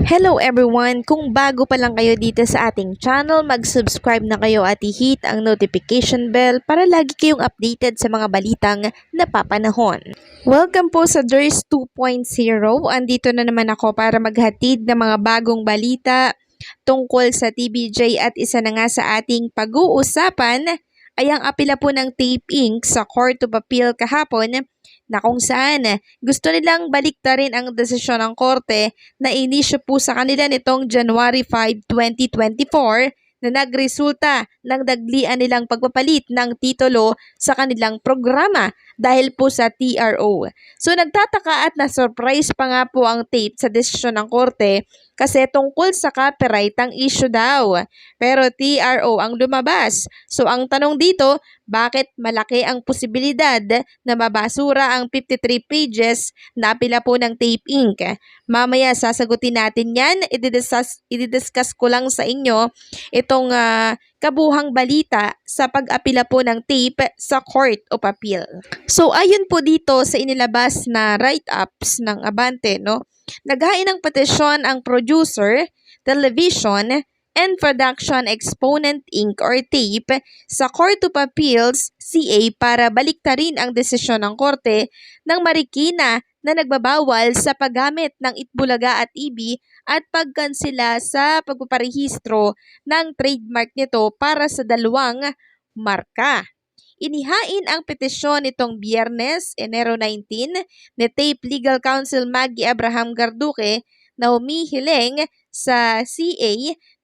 Hello everyone! Kung bago pa lang kayo dito sa ating channel, mag-subscribe na kayo at i-hit ang notification bell para lagi kayong updated sa mga balitang napapanahon. Welcome po sa Durs 2.0. Andito na naman ako para maghatid ng mga bagong balita tungkol sa TVJ at isa na nga sa ating pag-uusapan ay ang apela po ng Tape Inc. sa Court of Appeal kahapon na kung saan gusto nilang baliktarin ang desisyon ng korte na inisyo po sa kanila nitong January 5, 2024 na nagresulta ng daglian nilang pagpapalit ng titulo sa kanilang programa dahil po sa TRO. So nagtataka at na-surprise pa nga po ang tape sa desisyon ng korte kasi tungkol sa copyright ang issue daw. Pero TRO ang lumabas. So ang tanong dito, bakit malaki ang posibilidad na mabasura ang 53 pages na apela po ng Tape Inc.? Mamaya sasagutin natin yan. I-discuss ko lang sa inyo itong kabuhang balita sa pag-apela po ng tape sa Court of Appeal. So ayon po dito sa inilabas na write-ups ng Abante, no? Naghain ng petisyon ang producer, television, and Production Exponent Inc. or TAPE sa Court of Appeals CA para baliktarin ang desisyon ng korte ng Marikina na nagbabawal sa paggamit ng Itbulaga at EB at pagkansela sa pagpaparehistro ng trademark nito para sa dalawang marka. Inihain ang petisyon nitong Biyernes, Enero 19, ni Tape Legal Counsel Maggie Abraham Garduque na humihiling sa CA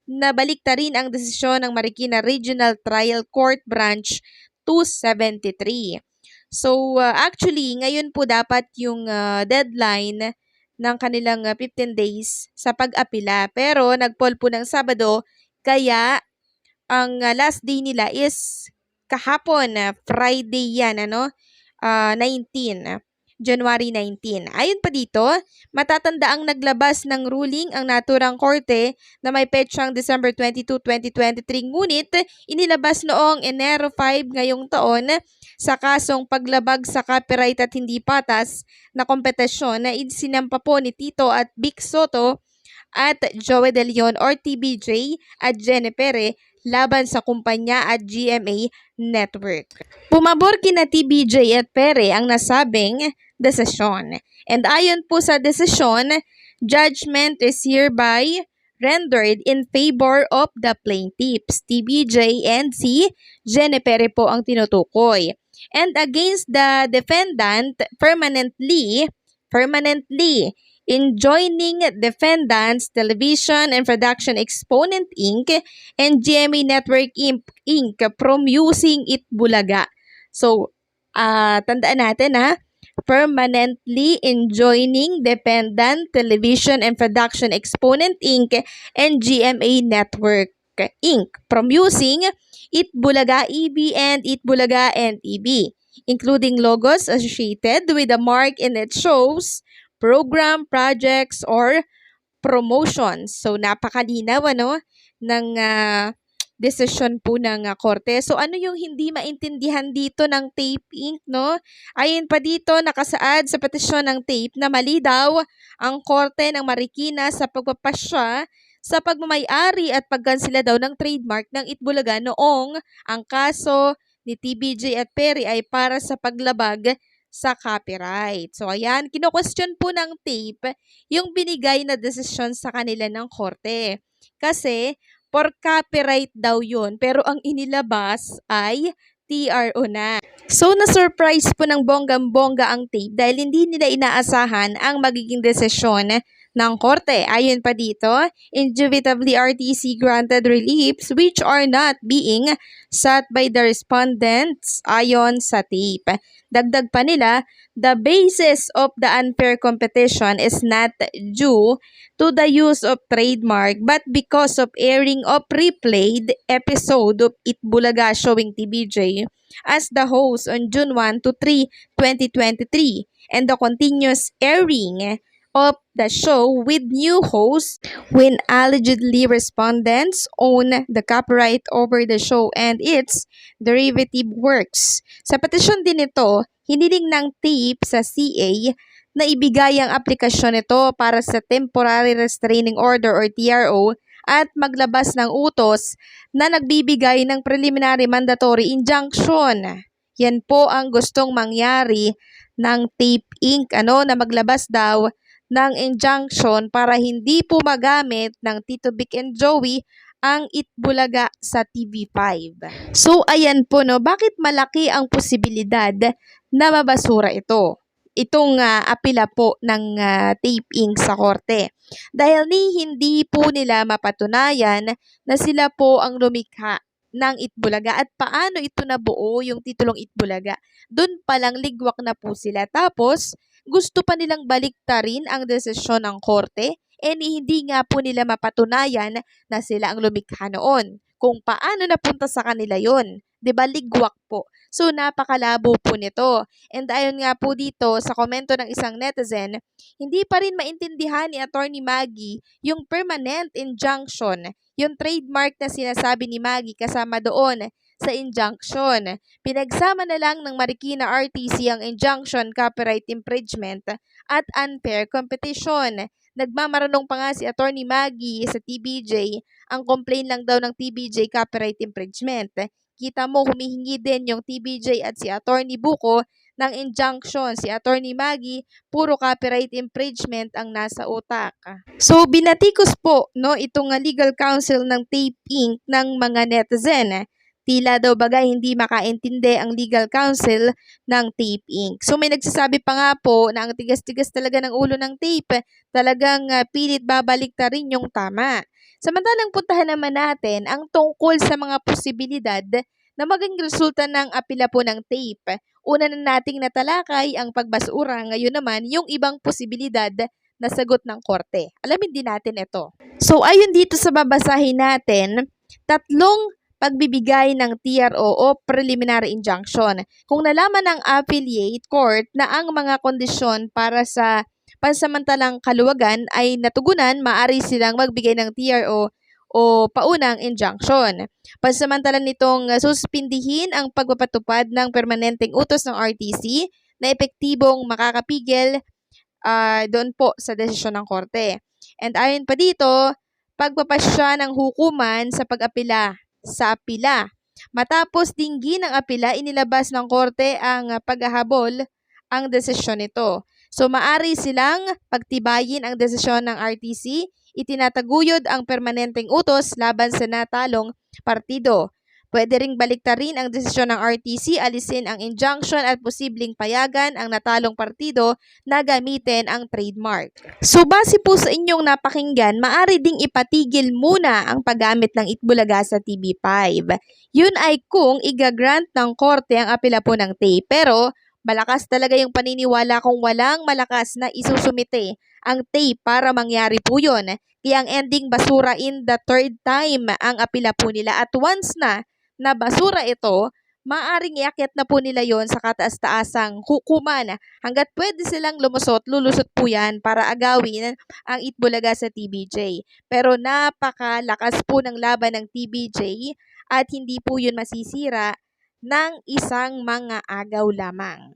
na baliktarin ang desisyon ng Marikina Regional Trial Court Branch 273. So actually, ngayon po dapat yung deadline ng kanilang 15 days sa pag-apila. Pero nagpol po ng Sabado, kaya ang last day nila is kahapon, Friday yan, 19. January 19. Ayon pa dito, matatanda ang naglabas ng ruling ang naturang korte na may petsang December 22, 2023 ngunit inilabas noong Enero 5 ngayong taon sa kasong paglabag sa copyright at hindi patas na kompetisyon na isinampa po ni Tito at Vic Soto at Joey De Leon or TBJ at Jenny Pere laban sa kumpanya at GMA Network. Pumabor kina TBJ at Pere ang nasabing desisyon. And ayon po sa desisyon, judgment is hereby rendered in favor of the plaintiffs. TBJ and si Jenny Pere po ang tinutukoy. And against the defendant permanently enjoining defendants, Television and Production Exponent Inc. and GMA Network Inc. from using Itbulaga. So, tandaan natin permanently enjoining defendant, Television and Production Exponent Inc. and GMA Network Inc. from using Itbulaga EB and Itbulaga and EB, including logos associated with the mark in its shows, program, projects, or promotions. So, napakalinaw, ng desisyon po ng korte. So, ano yung hindi maintindihan dito ng Tape Inc., no? Ayon pa dito, nakasaad sa petisyon ng Tape na mali daw ang korte ng Marikina sa pagpapasya sa pagmamayari at pagkansela daw ng trademark ng Itbulaga noong ang kaso ni TBJ at Perry ay para sa paglabag sa copyright. So ayan, kino-question po ng tape yung binigay na desisyon sa kanila ng korte. Kasi for copyright daw yun, pero ang inilabas ay TRO na. So na-surprise po ng bonggang-bongga ang tape dahil hindi nila inaasahan ang magiging desisyon ng korte. Ayon pa dito, indubitably RTC granted reliefs which are not being sought by the respondents ayon sa tape. Dagdag pa nila, the basis of the unfair competition is not due to the use of trademark but because of airing of replayed episode of Itbulaga showing TBJ as the host on June 1 to 3, 2023 and the continuous airing of the show with new hosts when allegedly respondents own the copyright over the show and its derivative works. Sa petisyon din ito, hiniling ng tape sa CA na ibigay ang aplikasyon nito para sa Temporary Restraining Order or TRO at maglabas ng utos na nagbibigay ng Preliminary Mandatory Injunction. Yan po ang gustong mangyari ng TAPE Inc. Na maglabas daw ng injunction para hindi po magamit ng Tito Vic and Joey ang Itbulaga sa TV5. So ayan po bakit malaki ang posibilidad na mabasura ito? Itong apila po ng TAPE Inc. sa korte. Dahil hindi po nila mapatunayan na sila po ang lumikha ng Itbulaga at paano ito nabuo yung titulong Itbulaga. Doon palang ligwak na po sila. Tapos gusto pa nilang baliktarin ang desisyon ng korte hindi nga po nila mapatunayan na sila ang lumikha noon. Kung paano napunta sa kanila yon, 'di ba, ligwak po. So napakalabo po nito. And ayon nga po dito sa komento ng isang netizen, hindi pa rin maintindihan ni Attorney Maggie yung permanent injunction, yung trademark na sinasabi ni Maggie kasama doon sa injunction. Pinagsama na lang ng Marikina RTC ang injunction, copyright infringement at unfair competition. Nagmamaranong pa nga si Attorney Maggie sa TBJ, ang complaint lang daw ng TBJ copyright infringement. Kita mo, humihingi din yung TBJ at si Attorney Buko ng injunction. Si Attorney Maggie, puro copyright infringement ang nasa utak. So, binatikos po itong legal counsel ng TAPE Inc. ng mga netizen. Tila daw bagay hindi makaintindi ang legal counsel ng TAPE Inc. So may nagsasabi pa nga po na ang tigas-tigas talaga ng ulo ng TAPE, talagang pilit babalik na rin yung tama. Samantalang puntahan naman natin ang tungkol sa mga posibilidad na maging resulta ng apela po ng TAPE. Una na nating natalakay ang pagbasura, ngayon naman yung ibang posibilidad na sagot ng korte. Alamin din natin ito. So ayon dito sa babasahin natin, tatlong pagbibigay ng TRO o preliminary injunction. Kung nalaman ng affiliate court na ang mga kondisyon para sa pansamantalang kaluwagan ay natugunan, maaari silang magbigay ng TRO o paunang injunction. Pansamantala nitong suspindihin ang pagpapatupad ng permanenteng utos ng RTC na epektibong makakapigil doon po sa desisyon ng korte. And ayon pa dito, pagpapasya ng hukuman sa pag-apela sa apila. Matapos dinggin ang apila, inilabas ng korte ang paghahabol ang desisyon nito. So maari silang pagtibayin ang desisyon ng RTC, itinataguyod ang permanenteng utos laban sa natalong partido. Pwede ring baliktarin ang desisyon ng RTC, alisin ang injunction at posibleng payagan ang natalong partido na gamitin ang trademark. So base po sa inyong napakinggan, maaari ding ipatigil muna ang paggamit ng Itbulaga sa TV5. Yun ay kung igagrant ng korte ang apela po ng TAPE. Pero malakas talaga yung paniniwala kung walang malakas na isusumite ang TAPE para mangyari po yun. Kaya ang ending basura in the third time ang apela po nila. At once na basura ito, maaring iakyat na po nila yon sa kataas-taasang hukuman. Hanggat pwede silang lulusot po yan para agawin ang Itbulaga sa TBJ. Pero napakalakas po ng laban ng TBJ at hindi po yun masisira ng isang mga agaw lamang.